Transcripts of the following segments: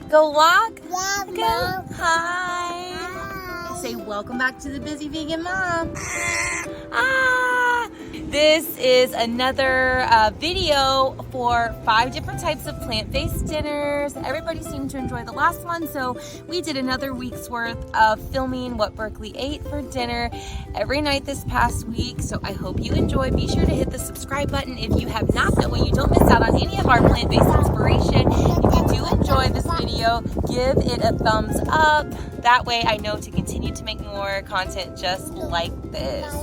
Go walk. Yeah, Go. Mom. Hi. Say welcome back to the Busy Vegan Mom. Ah. This is another video for 5 different types of plant-based dinners. Everybody seemed to enjoy the last one, so we did another week's worth of filming what Berkeley ate for dinner every night this past week. So I hope you enjoy. Be sure to hit the subscribe button if you have not, that way you don't miss out on any of our plant-based inspiration. If you do enjoy this video, give it a thumbs up. That way I know to continue to make more content just like this.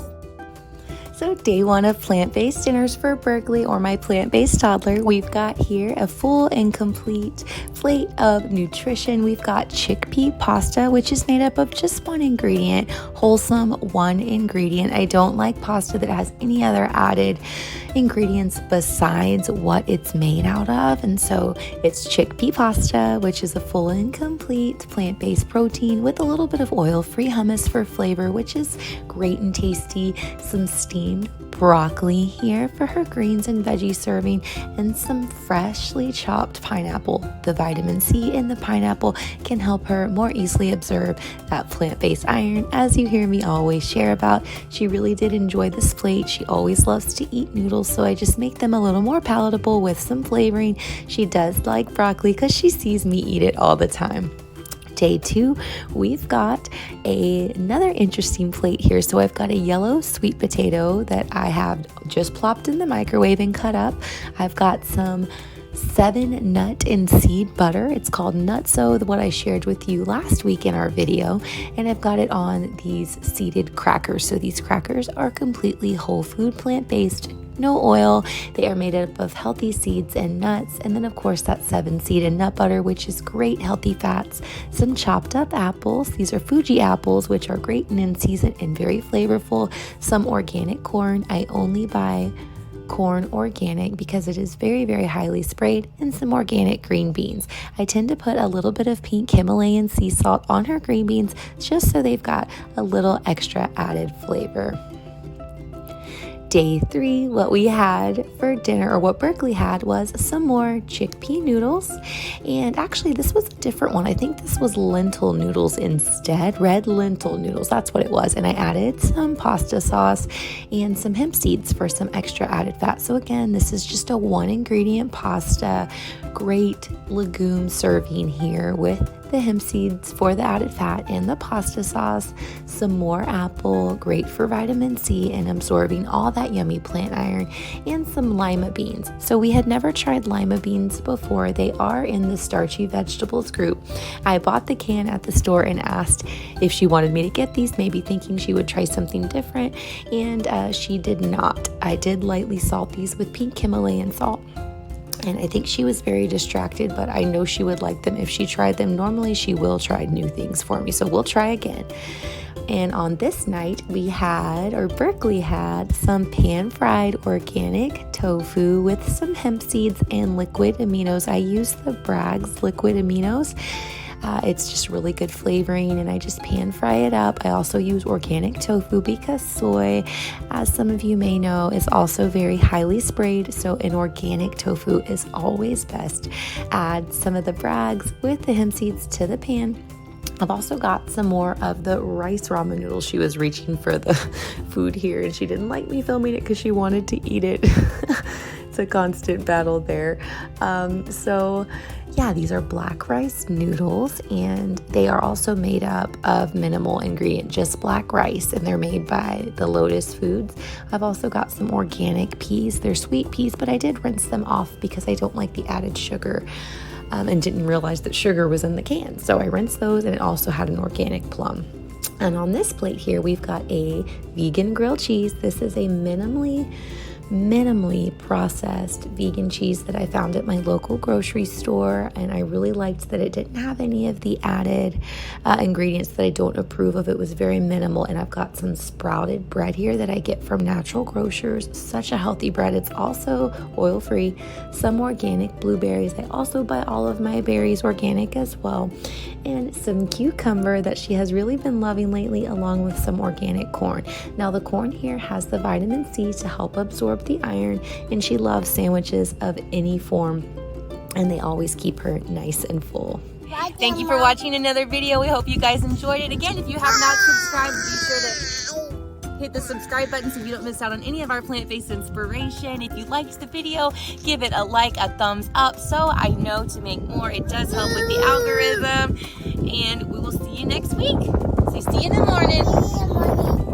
So day 1 of plant-based dinners for Berkeley, or my plant-based toddler. We've got here a full and complete plate of nutrition. We've got chickpea pasta, which is made up of just one ingredient, wholesome one ingredient. I don't like pasta that has any other added ingredients besides what it's made out of. And so it's chickpea pasta, which is a full and complete plant-based protein with a little bit of oil-free hummus for flavor, which is great and tasty. Some steamed broccoli here for her greens and veggie serving, and some freshly chopped pineapple. The vitamin C in the pineapple can help her more easily absorb that plant-based iron, as you hear me always share about. She really did enjoy this plate. She always loves to eat noodles, so I just make them a little more palatable with some flavoring. She does like broccoli because she sees me eat it all the time. Day 2, we've got another interesting plate here. So I've got a yellow sweet potato that I have just plopped in the microwave and cut up. I've got some 7 nut and seed butter. It's called Nutso, what I shared with you last week in our video. And I've got it on these seeded crackers. So these crackers are completely whole food, plant-based, no oil. They are made up of healthy seeds and nuts. And then of course that 7 seed and nut butter, which is great healthy fats. Some chopped up apples. These are Fuji apples, which are great and in season and very flavorful. Some organic corn. I only buy corn organic because it is very, very highly sprayed, and some organic green beans. I tend to put a little bit of pink Himalayan sea salt on her green beans just so they've got a little extra added flavor. Day 3, what we had for dinner, or what Berkeley had, was some more chickpea noodles. And actually this was a different one. I think this was lentil noodles instead, red lentil noodles, that's what it was. And I added some pasta sauce and some hemp seeds for some extra added fat. So again, this is just a 1 ingredient pasta, great legume serving here with the hemp seeds for the added fat and the pasta sauce, some more apple, great for vitamin C and absorbing all that yummy plant iron, and some lima beans. So we had never tried lima beans before. They are in the starchy vegetables group. I bought the can at the store and asked if she wanted me to get these, maybe thinking she would try something different, and she did not. I did lightly salt these with pink Himalayan salt. And I think she was very distracted, but I know she would like them if she tried them. Normally she will try new things for me, so we'll try again. And on this night we had, or Berkeley had, some pan-fried organic tofu with some hemp seeds and liquid aminos. I use the Bragg's liquid aminos. It's just really good flavoring, and I just pan fry it up. I also use organic tofu because soy, as some of you may know, is also very highly sprayed, so an organic tofu is always best. Add some of the Bragg's with the hemp seeds to the pan. I've also got some more of the rice ramen noodles. She was reaching for the food here, and she didn't like me filming it because she wanted to eat it. It's a constant battle there. So yeah, these are black rice noodles, and they are also made up of minimal ingredient, just black rice, and they're made by the Lotus Foods. I've also got some organic peas. They're sweet peas, but I did rinse them off because I don't like the added sugar. And didn't realize that sugar was in the can. So I rinsed those, and it also had an organic plum. And on this plate here, we've got a vegan grilled cheese. This is a minimally processed vegan cheese that I found at my local grocery store, and I really liked that it didn't have any of the added ingredients that I don't approve of. It was very minimal. And I've got some sprouted bread here that I get from Natural Grocers. Such a healthy bread. It's also oil-free. Some organic blueberries. I also buy all of my berries organic as well, and some cucumber that she has really been loving lately, along with some organic corn. Now the corn here has the vitamin C to help absorb the iron, and she loves sandwiches of any form. and they always keep her nice and full. Thank you for watching another video. We hope you guys enjoyed it. Again, if you have not subscribed, be sure to hit the subscribe button so you don't miss out on any of our plant-based inspiration. If you liked the video, give it a like, a thumbs up, so I know to make more. It does help with the algorithm. And we will see you next week. So see you in the morning.